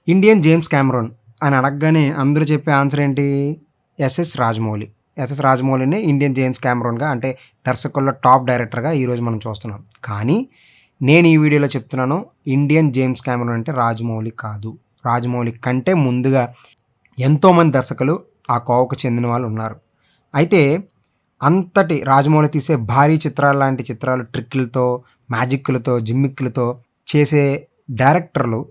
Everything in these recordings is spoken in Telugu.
ఇండియన్ జేమ్స్ కెమెరాన్ అని అడగగానే అందరూ చెప్పే ఆన్సర్ ఏంటి? ఎస్ఎస్ రాజమౌళి. ఎస్ఎస్ రాజమౌళిని ఇండియన్ జేమ్స్ కెమెరాన్గా అంటే దర్శకుల్లో టాప్ డైరెక్టర్గా ఈరోజు మనం చూస్తున్నాం. కానీ నేను ఈ వీడియోలో చెప్తున్నాను, ఇండియన్ జేమ్స్ కెమెరాన్ అంటే రాజమౌళి కాదు. రాజమౌళి కంటే ముందుగా ఎంతోమంది దర్శకులు ఆ కోవకు చెందిన వాళ్ళు ఉన్నారు. అయితే అంతటి రాజమౌళి తీసే భారీ చిత్రాలు లాంటి చిత్రాలు ట్రిక్లతో, మ్యాజిక్లతో, జిమ్మిక్లతో చేసే డైరెక్టర్లు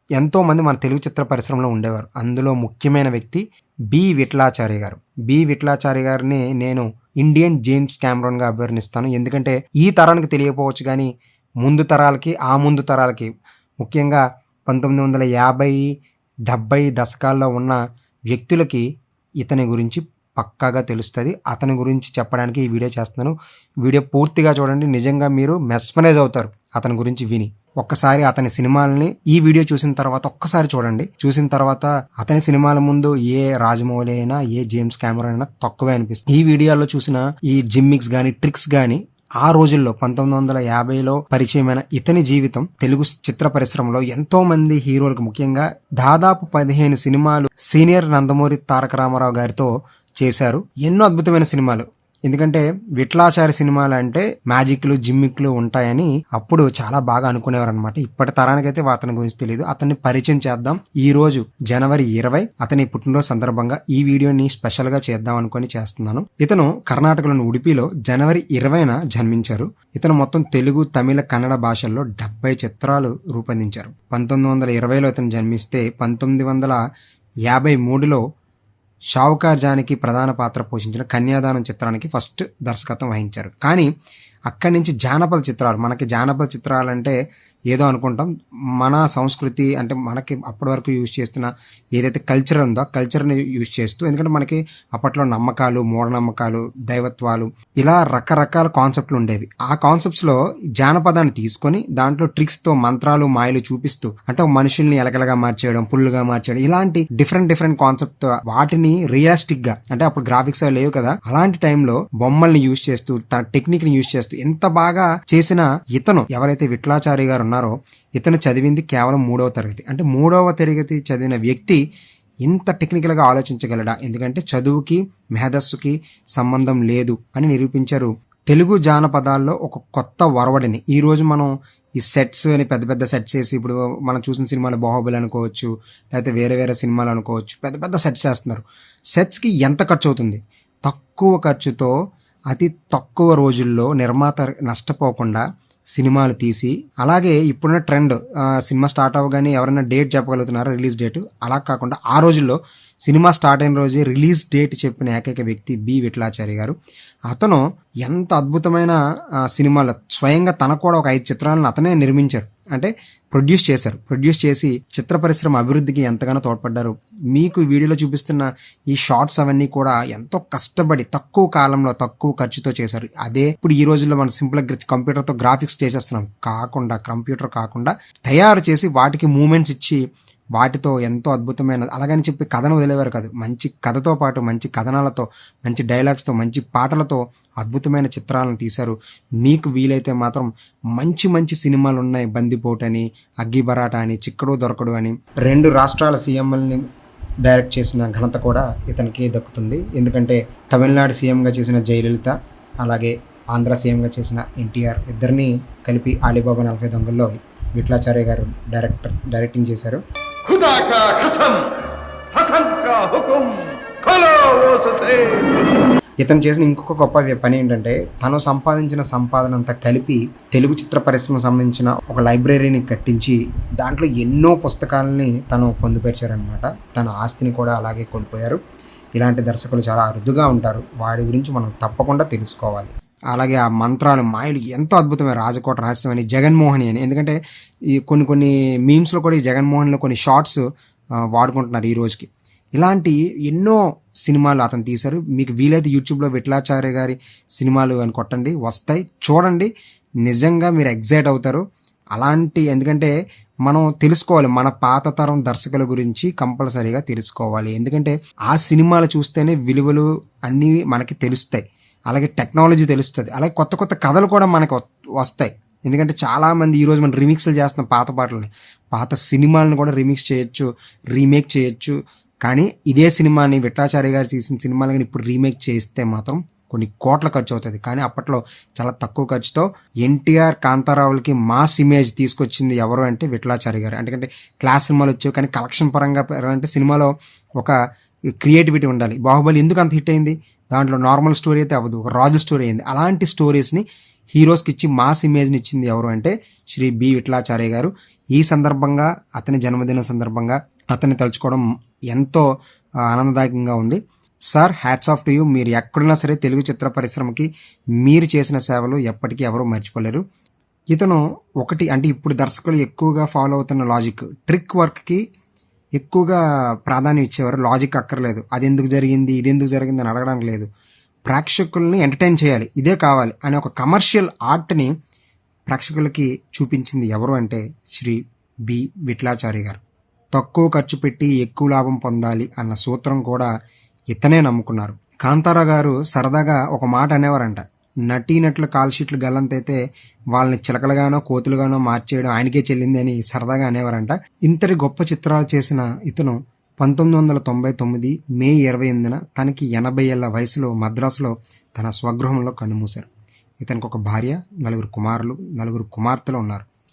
ఎంతోమంది మన తెలుగు చిత్ర పరిశ్రమలో ఉండేవారు. అందులో ముఖ్యమైన వ్యక్తి బి విఠలాచార్య గారు. బి విఠలాచార్య గారిని నేను ఇండియన్ జేమ్స్ కెమెరాన్గా అభివర్ణిస్తాను. ఎందుకంటే ఈ తరానికి తెలియకపోవచ్చు, కానీ ముందు తరాలకి, ఆ ముందు తరాలకి, ముఖ్యంగా 1950, 70 దశకాల్లో ఉన్న వ్యక్తులకి ఇతని గురించి పక్కాగా తెలుస్తుంది. అతని గురించి చెప్పడానికి ఈ వీడియో చేస్తున్నాను. వీడియో పూర్తిగా చూడండి, నిజంగా మీరు మెస్మరైజ్ అవుతారు అతని గురించి విని. ఒక్కసారి అతని సినిమాలని ఈ వీడియో చూసిన తర్వాత ఒక్కసారి చూడండి. చూసిన తర్వాత అతని సినిమాల ముందు ఏ రాజమౌళి అయినా, ఏ జేమ్స్ కెమెరాన్ అయినా తక్కువే అనిపిస్తుంది. ఈ వీడియోలో చూసిన ఈ జిమ్మిక్స్ కానీ, ట్రిక్స్ కానీ ఆ రోజుల్లో 1950లో పరిచయమైన ఇతని జీవితం తెలుగు చిత్ర పరిశ్రమలో ఎంతో మంది హీరోలకు, ముఖ్యంగా దాదాపు 15 సినిమాలు సీనియర్ నందమూరి తారక రామారావు గారితో చేశారు. ఎన్నో అద్భుతమైన సినిమాలు. ఎందుకంటే విఠలాచార్య సినిమాలు అంటే మ్యాజిక్లు, జిమ్మిక్లు ఉంటాయని అప్పుడు చాలా బాగా అనుకునేవారు అనమాట. ఇప్పటి తరానికైతే అతని గురించి తెలియదు. అతన్ని పరిచయం చేద్దాం. ఈ రోజు జనవరి 20 అతని పుట్టినరోజు సందర్భంగా ఈ వీడియోని స్పెషల్ గా చేద్దాం అనుకుని చేస్తున్నాను. ఇతను కర్ణాటకలోని ఉడిపిలో జనవరి 20న జన్మించారు. ఇతను మొత్తం తెలుగు, తమిళ, కన్నడ భాషల్లో 70 చిత్రాలు రూపొందించారు. 1920లో ఇతను జన్మిస్తే 1953లో షావుకార్ జానకి ప్రధాన పాత్ర పోషించిన కన్యాదానం చిత్రానికి ఫస్ట్ దర్శకత్వం వహించారు. కానీ అక్కడి నుంచి జానపద చిత్రాలు, మనకి జానపద చిత్రాలు అంటే ఏదో అనుకుంటాం. మన సంస్కృతి అంటే మనకి అప్పటి వరకు యూజ్ చేస్తున్న ఏదైతే కల్చర్ ఉందో ఆ కల్చర్ని యూజ్ చేస్తూ, ఎందుకంటే మనకి అప్పట్లో నమ్మకాలు, మూఢనమ్మకాలు, దైవత్వాలు, ఇలా రకరకాల కాన్సెప్ట్లు ఉండేవి. ఆ కాన్సెప్ట్స్లో జానపదాన్ని తీసుకొని దాంట్లో ట్రిక్స్తో, మంత్రాలు, మాయలు చూపిస్తూ, అంటే మనుషుల్ని ఎలకలుగా మార్చేయడం, పుల్లుగా మార్చేయడం, ఇలాంటి డిఫరెంట్ కాన్సెప్ట్, వాటిని రియలిస్టిక్ గా, అంటే అప్పుడు గ్రాఫిక్స్ అవి లేవు కదా, అలాంటి టైంలో బొమ్మల్ని యూజ్ చేస్తూ, తన టెక్నిక్ ని యూజ్ చేస్తూ ఎంత బాగా చేసిన ఇతను, ఎవరైతే విఠలాచార్య గారు ఉన్నారో, ఇతను చదివింది కేవలం 3వ తరగతి. అంటే 3వ తరగతి చదివిన వ్యక్తి ఇంత టెక్నికల్గా ఆలోచించగలడా? ఎందుకంటే చదువుకి, మేధస్సుకి సంబంధం లేదు అని నిరూపించారు. తెలుగు జానపదాల్లో ఒక కొత్త వరవడిని ఈరోజు మనం ఈ సెట్స్ అని పెద్ద సెట్స్ వేసి, ఇప్పుడు మనం చూసిన సినిమాలు బాహుబలి అనుకోవచ్చు, లేకపోతే వేరే సినిమాలు అనుకోవచ్చు, పెద్ద సెట్స్ వేస్తున్నారు. సెట్స్కి ఎంత ఖర్చు అవుతుంది? తక్కువ ఖర్చుతో అతి తక్కువ రోజుల్లో నిర్మాత నష్టపోకుండా సినిమాలు తీసి, అలాగే ఇప్పుడున్న ట్రెండ్, సినిమా స్టార్ట్ అవ్వగానే ఎవరైనా డేట్ చెప్పగలుగుతున్నారు, రిలీజ్ డేట్. అలా కాకుండా ఆ రోజుల్లో సినిమా స్టార్ట్ అయిన రోజే రిలీజ్ డేట్ చెప్పిన ఏకైక వ్యక్తి బి విఠలాచార్య గారు. అతను ఎంత అద్భుతమైన సినిమాలు, స్వయంగా తనకు కూడా ఒక 5 చిత్రాలను అతనే నిర్మించారు, అంటే ప్రొడ్యూస్ చేశారు. ప్రొడ్యూస్ చేసి చిత్ర పరిశ్రమ అభివృద్ధికి ఎంతగానో తోడ్పడ్డారు. మీకు వీడియోలో చూపిస్తున్న ఈ షార్ట్స్ అవన్నీ కూడా ఎంతో కష్టపడి తక్కువ కాలంలో తక్కువ ఖర్చుతో చేశారు. అదే ఇప్పుడు ఈ రోజుల్లో మనం సింపుల్గా కంప్యూటర్తో గ్రాఫిక్స్ చేసేస్తున్నాం. కంప్యూటర్ కాకుండా తయారు చేసి వాటికి మూమెంట్స్ ఇచ్చి వాటితో ఎంతో అద్భుతమైన, అలాగని చెప్పి కథను వదిలేవారు కాదు. మంచి కథతో పాటు మంచి కథనాలతో, మంచి డైలాగ్స్తో, మంచి పాటలతో అద్భుతమైన చిత్రాలను తీశారు. మీకు వీలైతే మాత్రం మంచి సినిమాలు ఉన్నాయి. బందిపోటు అని, అగ్గిబరాట అని, చిక్కడు దొరకడు అని 2 రాష్ట్రాల సీఎంలని డైరెక్ట్ చేసిన ఘనత కూడా ఇతనికి దక్కుతుంది. ఎందుకంటే తమిళనాడు సీఎంగా చేసిన జయలలిత, అలాగే ఆంధ్ర సీఎంగా చేసిన ఎన్టీఆర్ ఇద్దరిని కలిపి అలీబాబా 40 దొంగల్లో విఠలాచార్య గారు డైరెక్టింగ్ చేశారు. ఇతను చేసిన ఇంకొక గొప్ప పని ఏంటంటే, తను సంపాదించిన సంపాదన అంతా కలిపి తెలుగు చిత్ర పరిశ్రమకు సంబంధించిన ఒక లైబ్రరీని కట్టించి దాంట్లో ఎన్నో పుస్తకాలని తను పొందుపరిచారనమాట. తన ఆస్తిని కూడా అలాగే కోల్పోయారు. ఇలాంటి దర్శకులు చాలా అరుదుగా ఉంటారు. వాడి గురించి మనం తప్పకుండా తెలుసుకోవాలి. అలాగే ఆ మంత్రాలు, మాయలు ఎంతో అద్భుతమైన, రాజకోట రహస్యం అని, జగన్మోహిని అని. ఎందుకంటే ఈ కొన్ని మీమ్స్లో కూడా ఈ జగన్మోహన్లో కొన్ని షార్ట్స్ వాడుకుంటున్నారు ఈ రోజుకి. ఇలాంటి ఎన్నో సినిమాలు అతను తీశారు. మీకు వీలైతే యూట్యూబ్లో విఠలాచార్య గారి సినిమాలు అని కొట్టండి, వస్తాయి, చూడండి. నిజంగా మీరు ఎగ్జైట్ అవుతారు. ఎందుకంటే మనం తెలుసుకోవాలి, మన పాత తరం దర్శకుల గురించి కంపల్సరీగా తెలుసుకోవాలి. ఎందుకంటే ఆ సినిమాలు చూస్తేనే విలువలు అన్నీ మనకి తెలుస్తాయి. అలాగే టెక్నాలజీ తెలుస్తుంది. అలాగే కొత్త కథలు కూడా మనకు వస్తాయి. ఎందుకంటే చాలామంది ఈరోజు మనం రీమిక్స్లు చేస్తున్నాం పాత పాటలని, పాత సినిమాలను కూడా రీమేక్ చేయొచ్చు. కానీ ఇదే సినిమాని విఠలాచార్య గారు తీసిన సినిమాలని ఇప్పుడు రీమేక్ చేస్తే మాత్రం కొన్ని కోట్ల ఖర్చు అవుతుంది. కానీ అప్పట్లో చాలా తక్కువ ఖర్చుతో ఎన్టీఆర్ కాంతారావులకి మాస్ ఇమేజ్ తీసుకొచ్చింది ఎవరు అంటే విఠలాచార్య గారు. ఎందుకంటే క్లాస్ సినిమాలు వచ్చేవి, కానీ కలెక్షన్ పరంగా అంటే సినిమాలో ఒక క్రియేటివిటీ ఉండాలి. బాహుబలి ఎందుకు అంత హిట్ అయింది? దాంట్లో నార్మల్ స్టోరీ అయితే అవ్వదు, ఒక రాజుల స్టోరీ అయింది. అలాంటి స్టోరీస్ని హీరోస్కి ఇచ్చి మాస్ ఇమేజ్ని ఇచ్చింది ఎవరు అంటే శ్రీ బి విఠలాచార్య గారు. ఈ సందర్భంగా అతని జన్మదిన సందర్భంగా అతన్ని తలుచుకోవడం ఎంతో ఆనందదాయకంగా ఉంది. Sir, hats off to you. మీరు ఎక్కడున్నా సరే తెలుగు చిత్ర పరిశ్రమకి మీరు చేసిన సేవలు ఎప్పటికీ ఎవరూ మర్చిపోలేరు. ఇతను ఒకటి అంటే ఇప్పుడు దర్శకులు ఎక్కువగా ఫాలో అవుతున్న లాజిక్, ట్రిక్ వర్క్కి ఎక్కువగా ప్రాధాన్యం ఇచ్చేవారు. లాజిక్ అక్కర్లేదు, అది ఎందుకు జరిగింది ఇది ఎందుకు జరిగింది అని అడగడానికి లేదు, ప్రేక్షకుల్ని ఎంటర్టైన్ చేయాలి, ఇదే కావాలి అనే ఒక కమర్షియల్ ఆర్ట్ని ప్రేక్షకులకి చూపించింది ఎవరు అంటే శ్రీ బి విఠలాచార్య గారు. తక్కువ ఖర్చు పెట్టి ఎక్కువ లాభం పొందాలి అన్న సూత్రం కూడా ఇతనే నమ్ముకున్నారు. కాంతారావు గారు సరదాగా ఒక మాట అనేవారంట, నటీనటుల కాల్ షీట్లు గల్లంతైతే వాళ్ళని చిలకలుగానో కోతులుగానో మార్చేయడం ఆయనకే చెల్లింది అని సరదాగా అనేవారంట. ఇంతటి గొప్ప చిత్రాలు చేసిన ఇతను 1999 మే 28న తనకి 80 ఏళ్ల వయసులో మద్రాసులో తన స్వగృహంలో కన్నుమూశారు. ఇతనికి ఒక భార్య, 4 కుమారులు, 4 కుమార్తెలు ఉన్నారు.